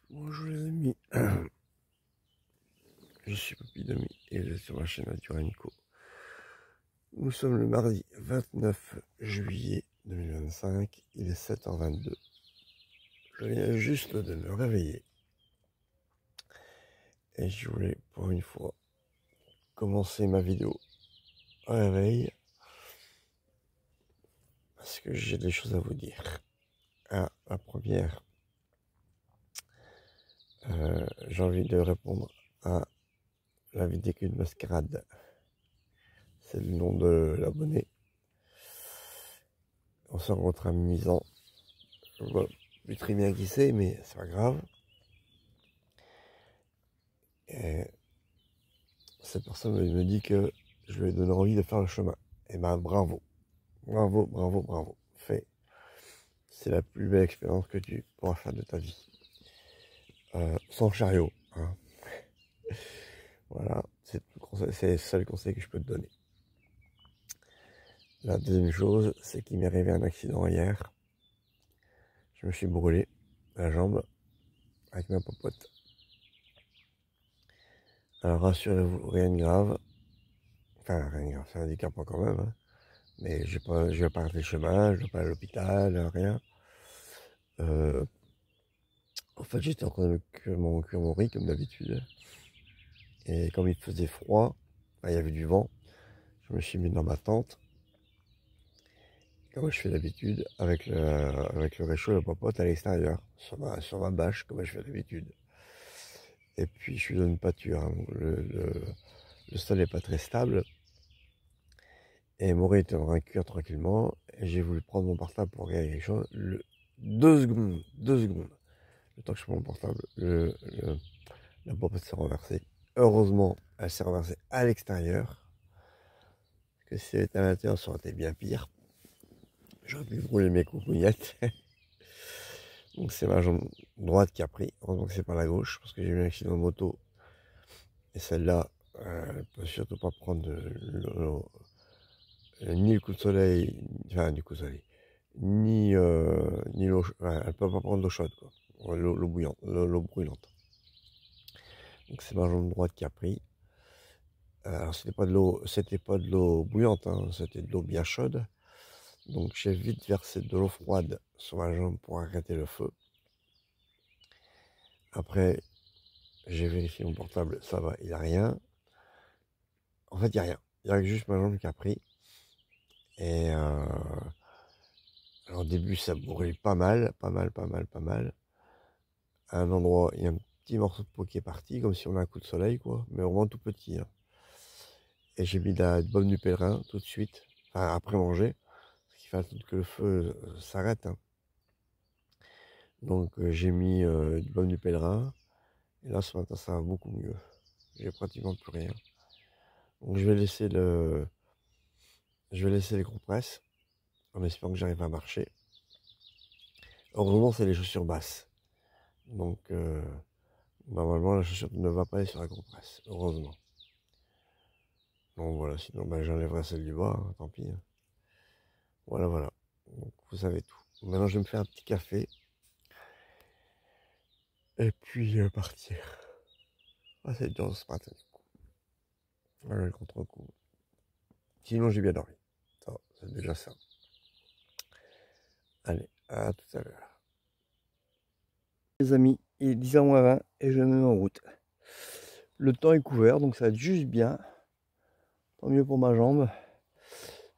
Bonjour les amis, je suis Papy Demi et vous êtes sur ma chaîne Nature Nico. Nous sommes le mardi 29 juillet 2025, il est 7h22. Je viens juste de me réveiller et je voulais pour une fois commencer ma vidéo au réveil parce que j'ai des choses à vous dire. Ah, la première, j'ai envie de répondre à la vidéo de mascarade. C'est le nom de l'abonné. On se rencontre amusant. Je vois plus très bien qui c'est, mais c'est pas grave. Et cette personne me dit que je lui ai donné envie de faire le chemin. Et ben bravo. Bravo, bravo, bravo. Fait. C'est la plus belle expérience que tu pourras faire de ta vie. Sans chariot. Hein. Voilà. C'est le seul conseil que je peux te donner. La deuxième chose, c'est qu'il m'est arrivé un accident hier. Je me suis brûlé la jambe avec ma popote. Alors rassurez-vous, rien de grave. Enfin, rien de grave, c'est handicapant quand même. Hein. Mais je vais pas rater le chemin, je vais pas aller à l'hôpital, rien. En fait, j'étais en train de cuire mon riz comme d'habitude. Et comme il faisait froid, il y avait du vent, je me suis mis dans ma tente. Comme je fais d'habitude, avec le réchaud et la popote à l'extérieur, sur ma bâche, comme je fais d'habitude. Et puis, je suis dans une pâture. Hein, le sol n'est pas très stable. Et mon riz était en train de cuire tranquillement. Et j'ai voulu prendre mon portable pour regarder quelque chose. 2 secondes. Le temps que je prends mon portable, la popote s'est renversée. Heureusement, elle s'est renversée à l'extérieur. Parce que si elle était à l'intérieur, ça aurait été bien pire. J'aurais pu brûler mes coucougnettes. Donc c'est ma jambe droite qui a pris. Heureusement que c'est pas la gauche, parce que j'ai eu un accident de moto. Et celle-là, elle peut surtout pas prendre ni le coup de soleil, enfin du coup de soleil, ni l'eau, elle peut pas prendre l'eau chaude, quoi. L'eau bouillante, l'eau brûlante. Donc c'est ma jambe droite qui a pris. Alors c'était pas de l'eau bouillante, hein, c'était de l'eau bien chaude. Donc j'ai vite versé de l'eau froide sur ma jambe pour arrêter le feu. Après, j'ai vérifié mon portable, ça va, il n'y a rien. En fait, il n'y a rien. Il y a juste ma jambe qui a pris. Et alors, au début, ça brûle pas mal. À un endroit, il y a un petit morceau de peau qui est parti, comme si on a un coup de soleil, quoi. Mais vraiment tout petit. Hein. Et j'ai mis de la baume du pèlerin tout de suite, enfin, après manger. Parce qu'il fallait que le feu s'arrête. Hein. Donc j'ai mis du baume du pèlerin. Et là, ce matin, ça va beaucoup mieux. J'ai pratiquement plus rien. Donc je vais laisser les compresses en espérant que j'arrive à marcher. Heureusement, c'est les chaussures basses. Donc normalement, la chaussure ne va pas aller sur la compresse. Heureusement. Donc voilà, sinon j'enlèverai celle du bas, hein, tant pis. Hein. Voilà. Donc vous savez tout. Maintenant, je vais me faire un petit café. Et puis partir. Ah, c'est dur ce matin. Voilà le contre-coup. Sinon, j'ai bien dormi. Ça va, c'est déjà ça. Allez, à tout à l'heure. Les amis, il est 10h moins 20 et je me mets en route. Le temps est couvert, donc ça va être juste bien. Tant mieux pour ma jambe.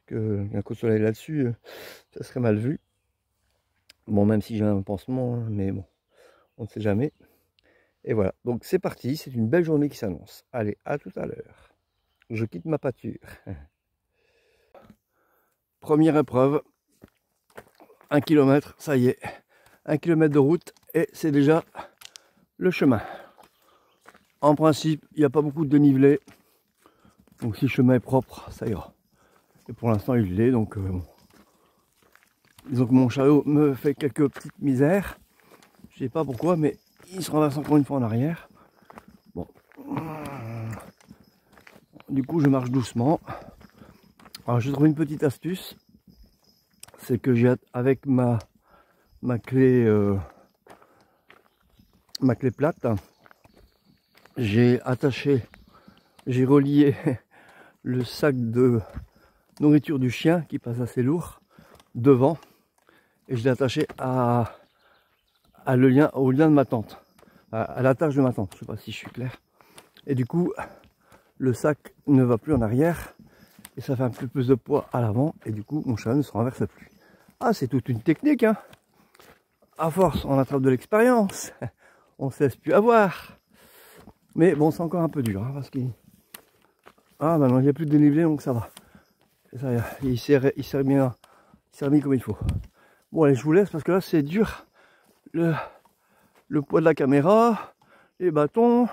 Qu'un coup de soleil là-dessus, ça serait mal vu. Bon, même si j'ai un pansement, hein, mais bon, on ne sait jamais. Et voilà, donc c'est parti, c'est une belle journée qui s'annonce. Allez, à tout à l'heure. Je quitte ma pâture. Première épreuve, 1 km, ça y est. 1 km de route et c'est déjà le chemin. En principe, il n'y a pas beaucoup de dénivelé. Donc si le chemin est propre, ça ira. Et pour l'instant, il l'est, donc bon. Disons que mon chariot me fait quelques petites misères. Je sais pas pourquoi, mais il se renverse encore une fois en arrière. Bon. Du coup, je marche doucement. Alors, j'ai trouvé une petite astuce. C'est que j'ai avec ma clé ma clé plate. J'ai relié le sac de nourriture du chien qui passe assez lourd devant et je l'ai attaché au lien de ma tente, à l'attache de ma tente. Je sais pas si je suis clair. Et du coup, le sac ne va plus en arrière et ça fait un peu plus de poids à l'avant et du coup, mon cheval ne se renverse plus. Ah, c'est toute une technique, hein. À force, on attrape de l'expérience. On se laisse plus avoir. Mais bon, c'est encore un peu dur, hein, parce qu'il... Ah, bah non, il n'y a plus de dénivelé, donc ça va. Ça, il s'est remis comme il faut. Bon, allez, je vous laisse, parce que là, c'est dur. Le poids de la caméra, les bâtons.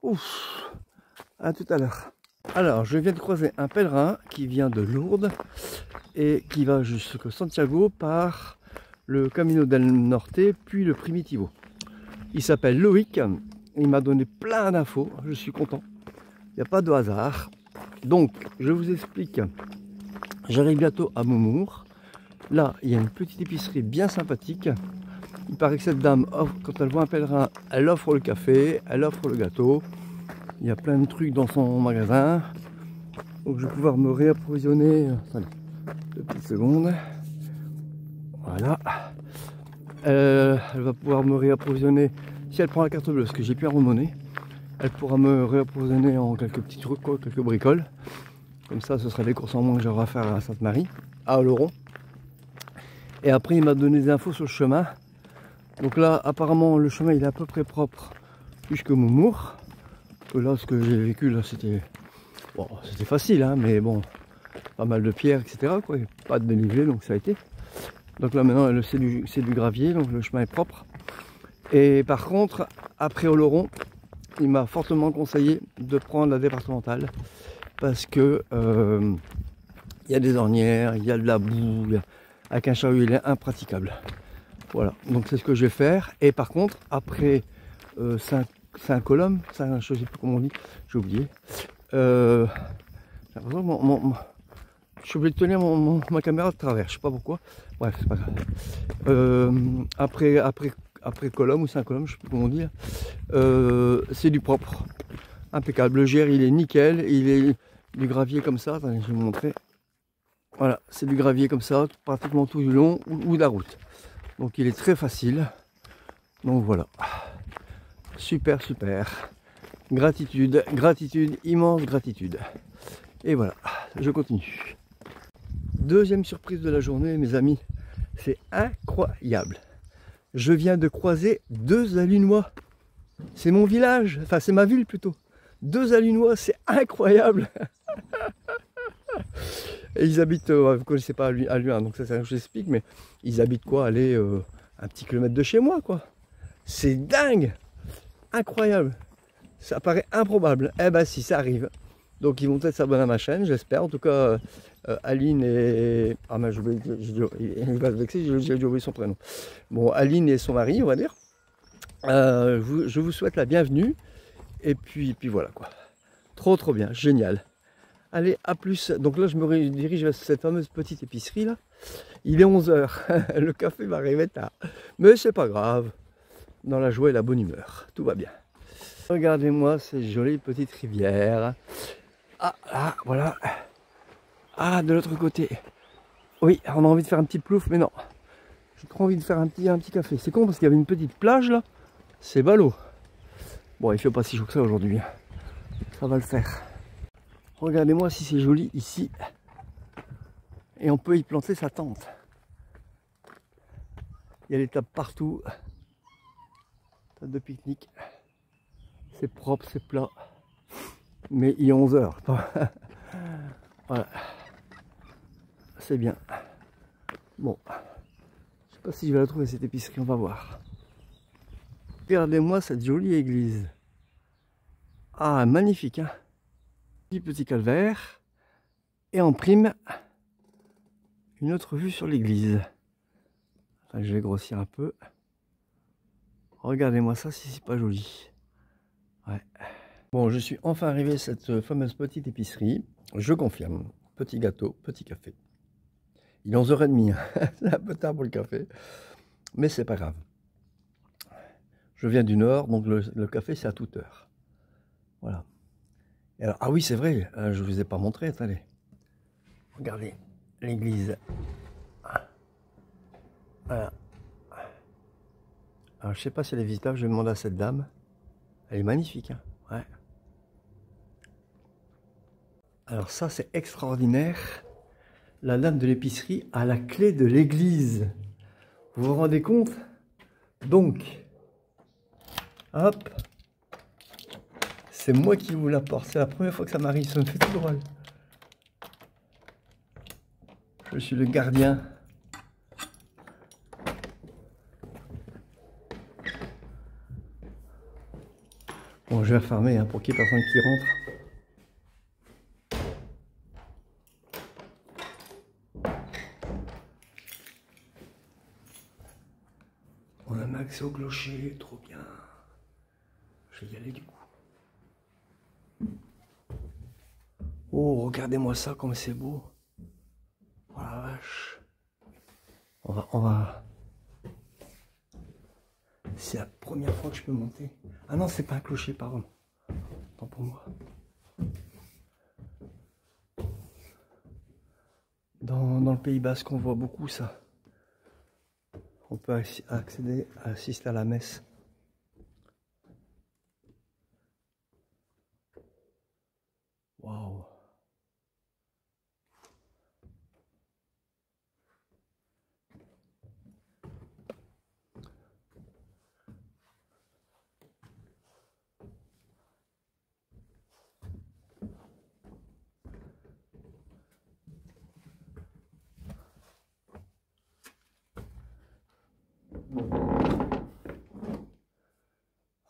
Ouf. À tout à l'heure. Alors, je viens de croiser un pèlerin qui vient de Lourdes et qui va jusqu'au Santiago par le Camino del Norte, puis le Primitivo. Il s'appelle Loïc, il m'a donné plein d'infos, je suis content. Il n'y a pas de hasard. Donc, je vous explique. J'arrive bientôt à Moumour. Là, il y a une petite épicerie bien sympathique. Il paraît que cette dame, quand elle voit un pèlerin, elle offre le café, elle offre le gâteau. Il y a plein de trucs dans son magasin. Donc, je vais pouvoir me réapprovisionner. Attendez, 2 petites secondes. Voilà. Elle va pouvoir me réapprovisionner si elle prend la carte bleue, parce que j'ai plus à remonter. Elle pourra me réapprovisionner en quelques petits trucs, quoi, quelques bricoles. Comme ça, ce sera des courses en moins que j'aurai à faire à Sainte-Marie, à Oloron. Et après, il m'a donné des infos sur le chemin. Donc là, apparemment, le chemin il est à peu près propre jusque Moumour. Là, ce que j'ai vécu, là, c'était bon, c'était facile, hein, mais bon, pas mal de pierres, etc. Quoi. Pas de dénivelé, donc ça a été. Donc là, maintenant, c'est du gravier, donc le chemin est propre. Et par contre, après Oloron, il m'a fortement conseillé de prendre la départementale parce que il y a des ornières, il y a de la boue, avec un chariot il est impraticable. Voilà, donc c'est ce que je vais faire. Et par contre, après Saint-Colombe, je ne sais plus comment on dit, j'ai oublié. J'ai l'impression je suis obligé de tenir ma caméra de travers, je sais pas pourquoi. Bref, c'est pas grave. Après Colombe ou Saint-Colombe, je sais plus comment dire, c'est du propre, impeccable. Le GR il est nickel, il est du gravier comme ça. Attendez, je vais vous montrer. Voilà, c'est du gravier comme ça, pratiquement tout du long ou de la route. Donc il est très facile. Donc voilà, super, super. Gratitude, gratitude, immense gratitude. Et voilà, je continue. Deuxième surprise de la journée, mes amis, c'est incroyable. Je viens de croiser 2 Allunois. C'est mon village, enfin c'est ma ville plutôt. 2 Allunois, c'est incroyable. Et ils habitent, vous ne connaissez pas Alluin, donc ça c'est rien que je l'explique, mais ils habitent quoi, allez, un petit kilomètre de chez moi, quoi. C'est dingue, incroyable. Ça paraît improbable. Eh ben si, ça arrive. Donc ils vont peut-être s'abonner à ma chaîne, j'espère. En tout cas, Aline et... Ah mais il va se vexer, j'ai oublié son prénom. Bon, Aline et son mari, on va dire. Je vous souhaite la bienvenue. Et puis voilà quoi. Trop bien, génial. Allez, à plus. Donc là, je me dirige vers cette fameuse petite épicerie là. Il est 11 h. Le café va arriver tard. Mais c'est pas grave. Dans la joie et la bonne humeur. Tout va bien. Regardez-moi ces jolies petites rivières. Ah, là, voilà. Ah, de l'autre côté. Oui, on a envie de faire un petit plouf, mais non. J'ai trop envie de faire un petit café. C'est con parce qu'il y avait une petite plage là. C'est ballot. Bon, il fait pas si chaud que ça aujourd'hui. Ça va le faire. Regardez-moi si c'est joli ici. Et on peut y planter sa tente. Il y a des tables partout. Table de pique-nique. C'est propre, c'est plat. Mais il est 11 h. Voilà. C'est bien. Bon. Je sais pas si je vais la trouver cette épicerie, on va voir. Regardez-moi cette jolie église. Ah, magnifique, hein. Petit calvaire. Et en prime, une autre vue sur l'église. Enfin, je vais grossir un peu. Regardez-moi ça, si c'est pas joli. Ouais. Bon, je suis enfin arrivé à cette fameuse petite épicerie. Je confirme. Petit gâteau, petit café. Il est 11 h 30. C'est un peu tard pour le café. Mais c'est pas grave. Je viens du nord, donc le café c'est à toute heure. Voilà. Et alors, ah oui, c'est vrai, je vous ai pas montré, attendez. Regardez l'église. Voilà. Alors, je sais pas si elle est visitable, je vais demander à cette dame. Elle est magnifique, hein. Ouais. Alors ça, c'est extraordinaire. La dame de l'épicerie a la clé de l'église. Vous vous rendez compte? Donc, hop, c'est moi qui vous l'apporte. C'est la première fois que ça m'arrive, ça me fait tout drôle. Je suis le gardien. Bon, je vais refermer hein, pour qu'il n'y ait personne qui rentre. On a accès au clocher, trop bien. Je vais y aller du coup. Oh, regardez-moi ça, comme c'est beau. Oh la vache. On va... C'est la première fois que je peux monter. Ah non, c'est pas un clocher, pardon. Tant pour moi. Dans le Pays Basque, on voit beaucoup ça. On peut accéder à assister à la messe. Waouh.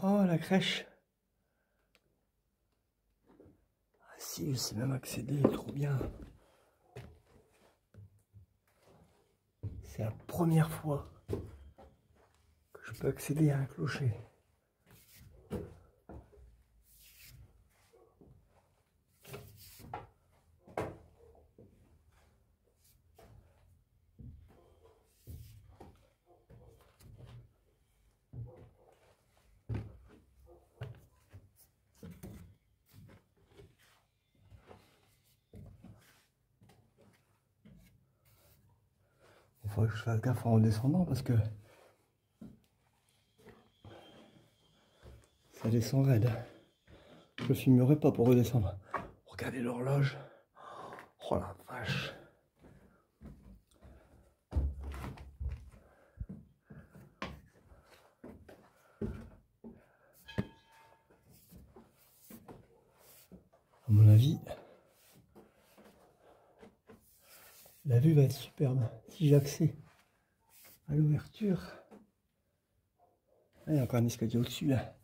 Oh, la crèche. Ah si, je sais même accéder, trop bien. C'est la première fois que je peux accéder à un clocher. Il faudrait que je fasse gaffe en redescendant parce que ça descend raide. Je filmerai pas pour redescendre. Regardez l'horloge. Oh la vache. À mon avis, la vue va être superbe si j'ai accès à l'ouverture. Ah, il y a encore un escalier au-dessus là.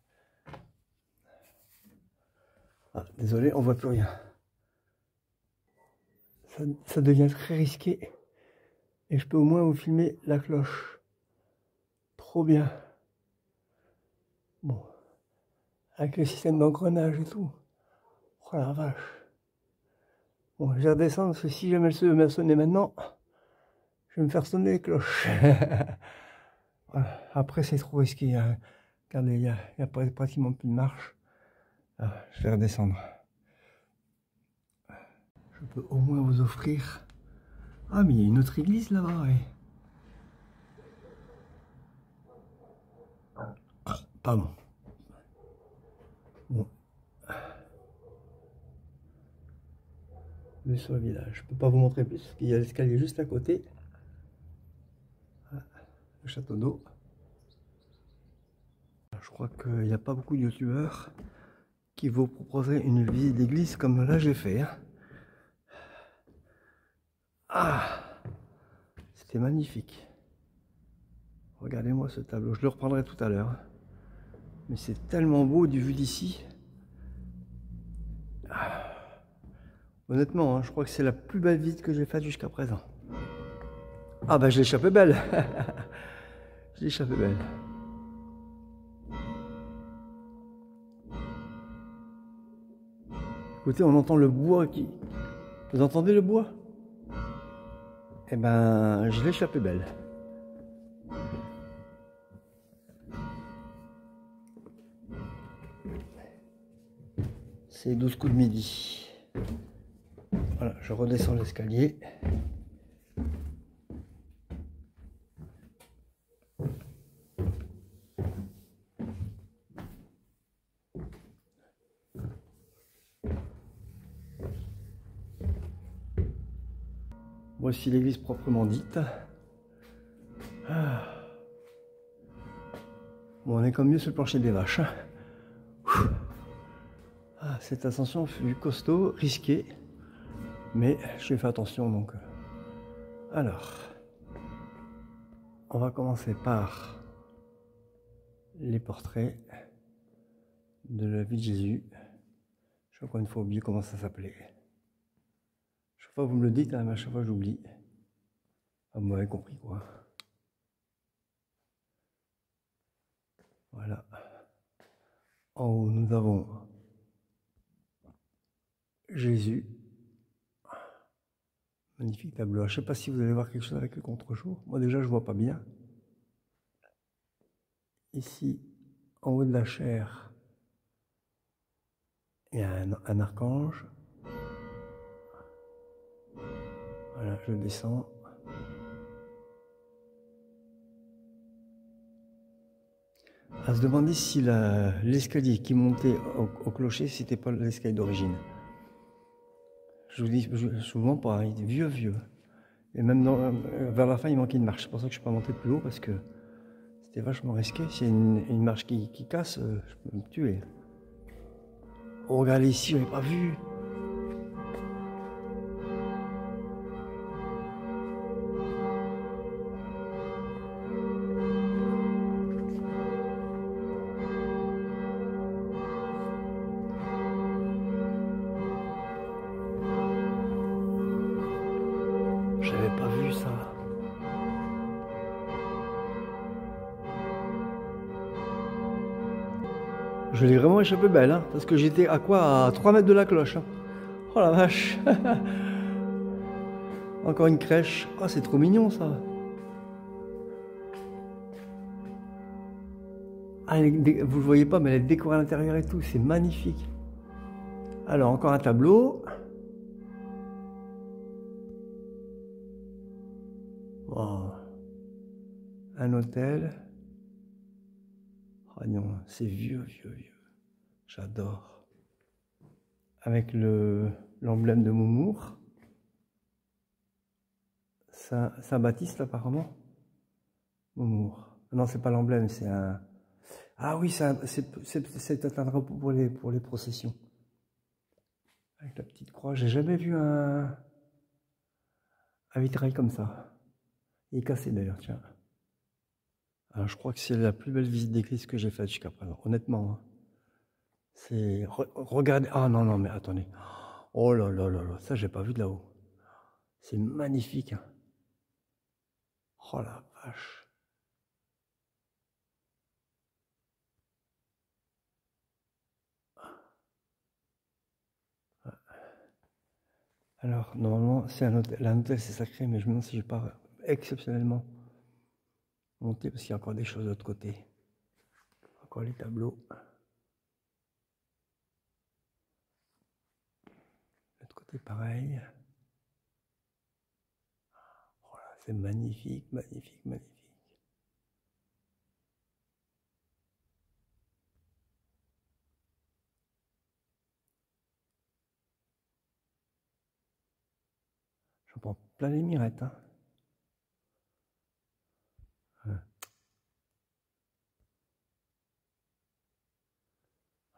Ah, désolé, on voit plus rien. Ça devient très risqué. Et je peux au moins vous filmer la cloche. Trop bien. Bon. Avec le système d'engrenage et tout. Oh la vache. Bon, je vais redescendre parce que si jamais elle me sonner maintenant, je vais me faire sonner les cloches. Voilà. Après, c'est trop risqué. Hein. Regardez, il n'y a pratiquement plus de marche. Ah, je vais redescendre. Je peux au moins vous offrir... Ah, mais il y a une autre église là-bas, ouais. Ah, pardon. Bon. Vue sur le village. Je peux pas vous montrer plus, parce qu'il y a l'escalier juste à côté. Ah, le château d'eau. Je crois qu'il n'y a pas beaucoup de youtubeurs qui vous proposeraient une visite d'église comme là j'ai fait. Hein. Ah, c'était magnifique. Regardez-moi ce tableau, je le reprendrai tout à l'heure. Mais c'est tellement beau du vu d'ici. Ah. Honnêtement, hein, je crois que c'est la plus belle visite que j'ai faite jusqu'à présent. Ah bah je l'ai échappé belle. Je l'ai échappé belle. Écoutez, on entend le bois qui... Vous entendez le bois? Eh ben, je l'ai échappé belle. C'est 12 coups de midi. Voilà, je redescends l'escalier. Voici l'église proprement dite. Bon, on est comme mieux sur le plancher des vaches. Cette ascension fut costaud, risquée, mais j'ai fait attention donc. Alors, on va commencer par les portraits de la vie de Jésus. Je crois une fois oublié comment ça s'appelait. Chaque fois vous me le dites, hein, mais à chaque fois j'oublie. Ah, vous m'avez compris quoi. Voilà. En haut, nous avons Jésus. Magnifique tableau. Je ne sais pas si vous allez voir quelque chose avec le contre-jour. Moi déjà, je ne vois pas bien. Ici, en haut de la chaire, il y a un archange. Voilà, je descends. À se demander si l'escalier qui montait au clocher, c'était pas l'escalier d'origine. Je vous dis souvent pas, il est vieux. Et même vers la fin, il manquait une marche. C'est pour ça que je ne suis pas monté plus haut, parce que c'était vachement risqué. S'il y a une marche qui casse, je peux me tuer. Oh, regardez ici, on n'avait pas vu. J'avais pas vu ça. Je l'ai vraiment échappé belle, hein, parce que j'étais à quoi? À 3 mètres de la cloche. Hein. Oh la vache. Encore une crèche. Oh, c'est trop mignon ça. Ah, vous ne le voyez pas, mais elle est décorée à l'intérieur et tout. C'est magnifique. Alors, encore un tableau. Oh. Un hôtel. Oh non, c'est vieux. J'adore. Avec l'emblème de Moumour. Saint-Baptiste, apparemment. Moumour. Non, c'est pas l'emblème, c'est un... Ah oui, c'est un drapeau pour les processions. Avec la petite croix. J'ai jamais vu un vitrail comme ça. Il est cassé d'ailleurs, tiens. Alors, je crois que c'est la plus belle visite d'église que j'ai faite jusqu'à présent, honnêtement. Hein. C'est... Regardez... Ah non, mais attendez. Oh là, ça j'ai pas vu de là-haut. C'est magnifique. Hein. Oh la vache. Alors, normalement, c'est un hôtel, c'est sacré, mais je me demande si je pas exceptionnellement monter parce qu'il y a encore des choses de l'autre côté. Encore les tableaux. De l'autre côté, pareil. Voilà, c'est magnifique. J'en prends plein les mirettes. Hein.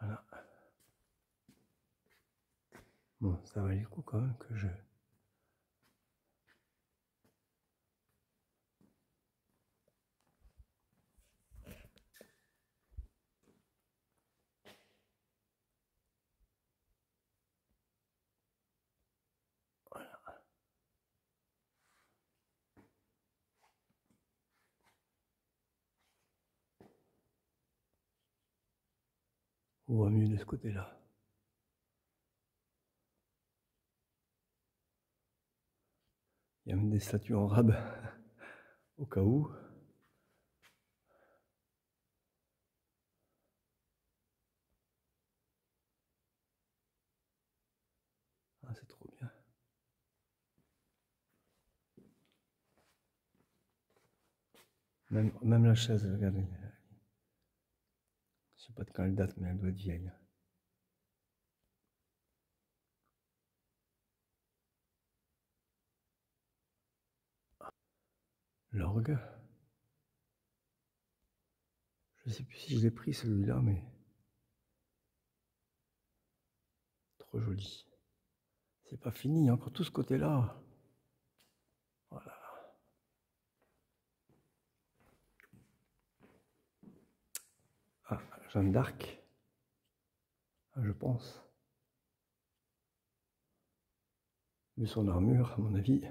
Voilà. Bon, ça valait le coup quand même que je... Voilà. On voit mieux de ce côté-là. Il y a même des statues en rab, au cas où. c'est trop bien. Même la chaise, regardez. Je sais pas de quand elle date, mais elle doit être vieille. L'orgue. Je sais plus si je l'ai pris celui-là, mais trop joli. C'est pas fini, il y a encore tout ce côté-là. Voilà. Ah, Jeanne d'Arc, je pense. Vu son armure, à mon avis.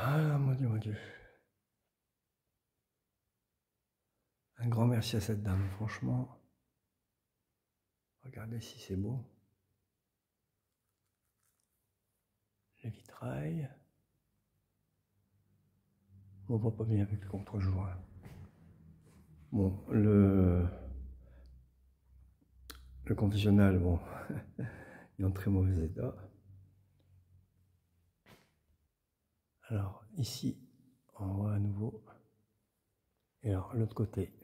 Ah, mon Dieu, mon Dieu. Un grand merci à cette dame, franchement. Regardez si c'est beau. Les vitrails. On voit pas bien avec le contre-jour. Bon, le confessionnal, bon, il est en très mauvais état. Alors, ici, on voit à nouveau. Et alors, l'autre côté.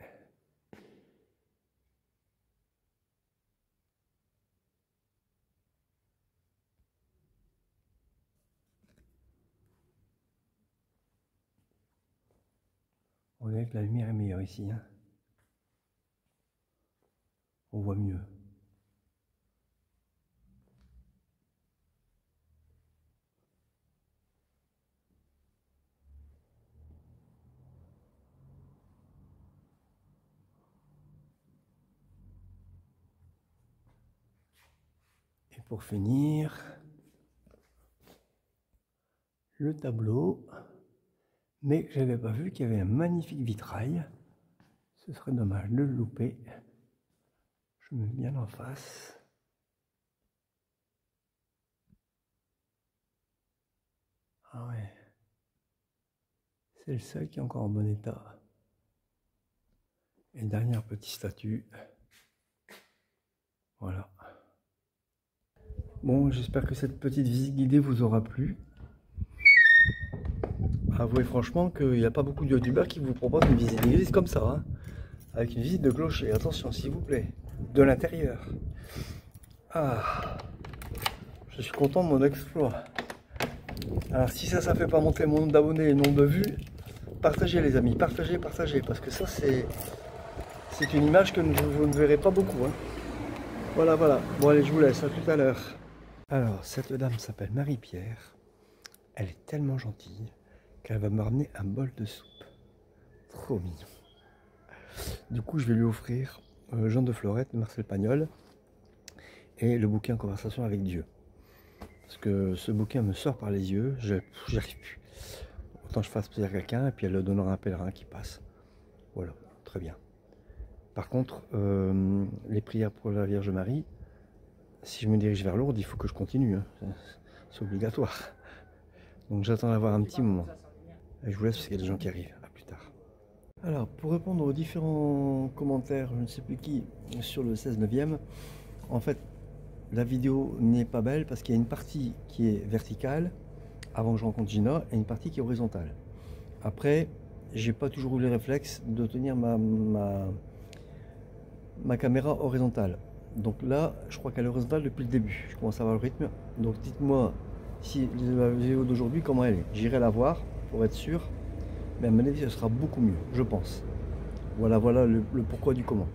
On dirait que la lumière est meilleure ici. Hein. On voit mieux. Et pour finir, le tableau. Mais je n'avais pas vu qu'il y avait un magnifique vitrail. Ce serait dommage de le louper. Je me mets bien en face. Ah ouais. C'est le seul qui est encore en bon état. Et dernière petite statue. Voilà. Bon, j'espère que cette petite visite guidée vous aura plu. Avouez franchement qu'il n'y a pas beaucoup de youtubeurs qui vous proposent une visite d'église comme ça. Hein, avec une visite de clocher. Attention, s'il vous plaît. De l'intérieur. Ah. Je suis content de mon exploit. Alors si ça fait pas monter mon nombre d'abonnés et le nombre de vues, partagez les amis, partagez, parce que ça c'est une image que vous ne verrez pas beaucoup. Hein. Voilà. Bon allez, je vous laisse, à tout à l'heure. Alors, cette dame s'appelle Marie-Pierre. Elle est tellement gentille qu'elle va me ramener un bol de soupe. Trop mignon. Du coup, je vais lui offrir Jean de Florette de Marcel Pagnol et le bouquin Conversation avec Dieu. Parce que ce bouquin me sort par les yeux, j'y arrive plus. Autant je fasse plaisir à quelqu'un et puis elle le donnera à un pèlerin qui passe. Voilà, très bien. Par contre, les prières pour la Vierge Marie, si je me dirige vers Lourdes, il faut que je continue. Hein. C'est obligatoire. Donc j'attends d'avoir un petit moment. Et je vous laisse parce qu'il y a des gens qui arrivent. À plus tard. Alors, pour répondre aux différents commentaires, je ne sais plus qui, sur le 16/9e, en fait, la vidéo n'est pas belle parce qu'il y a une partie qui est verticale, avant que je rencontre Gina, et une partie qui est horizontale. Après, j'ai pas toujours eu le réflexe de tenir ma caméra horizontale. Donc là, je crois qu'elle est horizontale depuis le début. Je commence à avoir le rythme. Donc dites-moi si la vidéo d'aujourd'hui, comment elle est. J'irai la voir pour être sûr. Mais à mon avis, ce sera beaucoup mieux, je pense. Voilà le pourquoi du comment.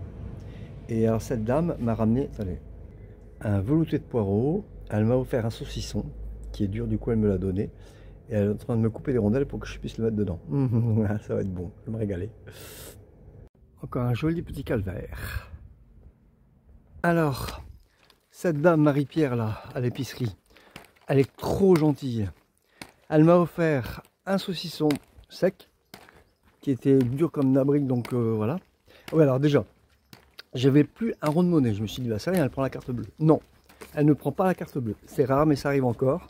Et alors cette dame m'a ramené, attendez, un velouté de poireaux. Elle m'a offert un saucisson qui est dur, du coup elle me l'a donné. Et elle est en train de me couper des rondelles pour que je puisse le mettre dedans. Ça va être bon, je vais me régaler. Encore un joli petit calvaire. Alors, cette dame Marie-Pierre là, à l'épicerie, elle est trop gentille. Elle m'a offert un saucisson sec, qui était dur comme la brique, donc voilà. Ouais, alors déjà, j'avais plus un rond de monnaie. Je me suis dit, bah, ça rien, elle prend la carte bleue. Non, elle ne prend pas la carte bleue. C'est rare, mais ça arrive encore.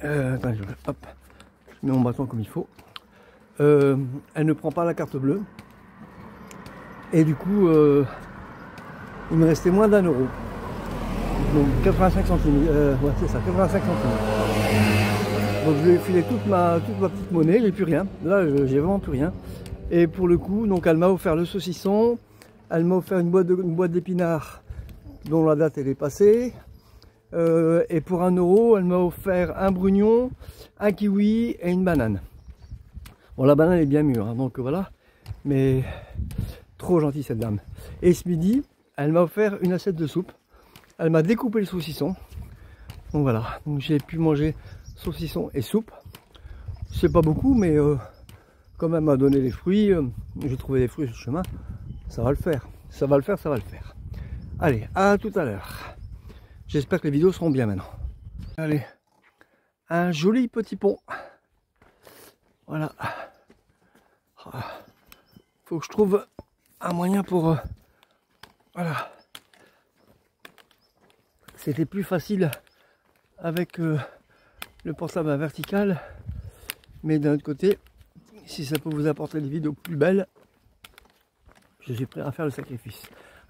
Attends, hop, je mets mon bâton comme il faut. Elle ne prend pas la carte bleue. Et du coup, il me restait moins d'1 euro. Donc 85 centimes. Ouais, c'est ça, 85 centimes. Donc je lui ai filé toute ma petite monnaie, j'ai plus rien. Là, j'ai vraiment plus rien. Et pour le coup, donc elle m'a offert le saucisson, elle m'a offert une boîte d'épinards dont la date elle est passée. Et pour 1 euro, elle m'a offert un brugnon, un kiwi et une banane. Bon, la banane est bien mûre, hein, donc voilà. Mais trop gentille cette dame. Et ce midi, elle m'a offert une assiette de soupe. Elle m'a découpé le saucisson. Donc voilà, donc j'ai pu manger saucisson et soupe. C'est pas beaucoup, mais comme elle m'a donné les fruits, j'ai trouvé des fruits sur le chemin. Ça va le faire. Ça va le faire, ça va le faire. Allez, à tout à l'heure. J'espère que les vidéos seront bien maintenant. Allez, un joli petit pont. Voilà. Faut que je trouve un moyen pour... voilà. C'était plus facile avec le portable à vertical. Mais d'un autre côté, si ça peut vous apporter des vidéos plus belles, je suis prêt à faire le sacrifice.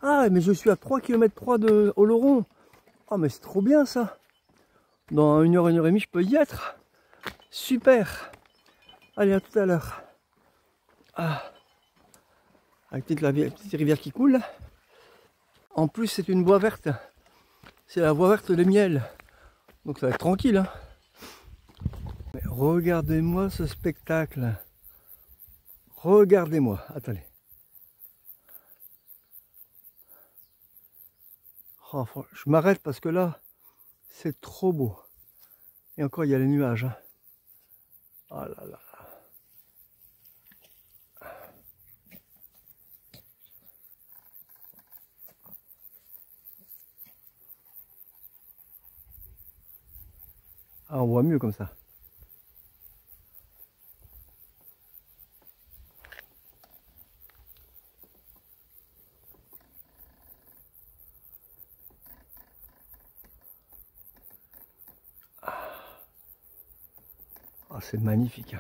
Ah, mais je suis à 3 km 3 de Oloron. Oh, mais c'est trop bien ça. Dans 1 heure et demie, je peux y être. Super. Allez, à tout à l'heure. Ah. Avec la petite rivière qui coule. En plus, c'est une voie verte. C'est la voie verte des miels. Donc ça va être tranquille. Hein. Mais regardez-moi ce spectacle. Regardez-moi. Attendez. Oh, je m'arrête parce que là, c'est trop beau. Et encore, il y a les nuages. Hein. Oh là là. Ah, on voit mieux comme ça. Ah, c'est magnifique.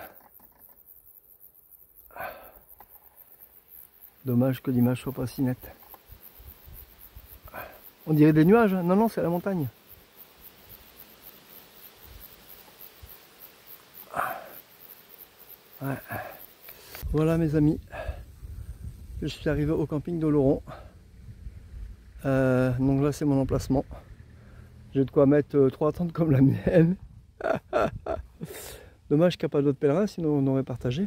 Dommage que l'image soit pas si nette. On dirait des nuages. Non, non, c'est la montagne. Ouais. Voilà mes amis, je suis arrivé au camping d'Oloron. Donc là c'est mon emplacement. J'ai de quoi mettre 3 tentes comme la mienne. Dommage qu'il n'y a pas d'autres pèlerins, sinon on aurait partagé.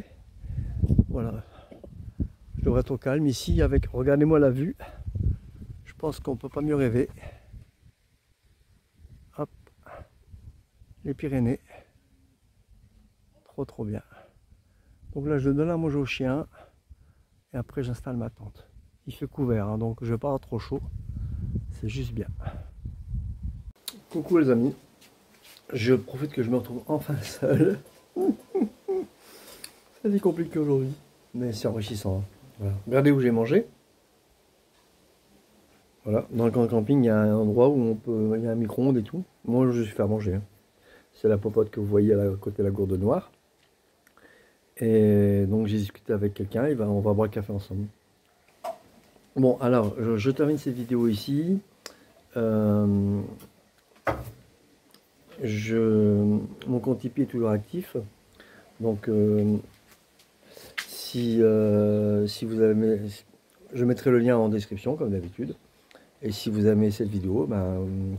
Voilà. Je devrais être au calme ici avec, regardez-moi la vue. Je pense qu'on ne peut pas mieux rêver. Hop. Les Pyrénées. Trop bien. Donc là je donne à manger au chien. Et après j'installe ma tente. Il fait couvert, hein, donc je ne vais pas avoir trop chaud. C'est juste bien. Coucou les amis. Je profite que je me retrouve enfin seul. C'est compliqué aujourd'hui. Mais c'est enrichissant. Hein. Voilà. Regardez où j'ai mangé. Voilà. Dans le grand camping, il y a un endroit où on peut. Il y a un micro-ondes et tout. Moi je suis fait à manger. Hein. C'est la popote que vous voyez à côté de la gourde noire. Et donc j'ai discuté avec quelqu'un, on va boire le café ensemble. Bon alors, je termine cette vidéo ici. Mon compte Tipeee est toujours actif. Donc si vous avez, je mettrai le lien en description comme d'habitude. Et si vous aimez cette vidéo,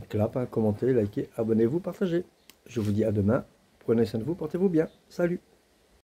clap, hein, commentez, likez, abonnez-vous, partagez. Je vous dis à demain. Prenez soin de vous, portez-vous bien. Salut!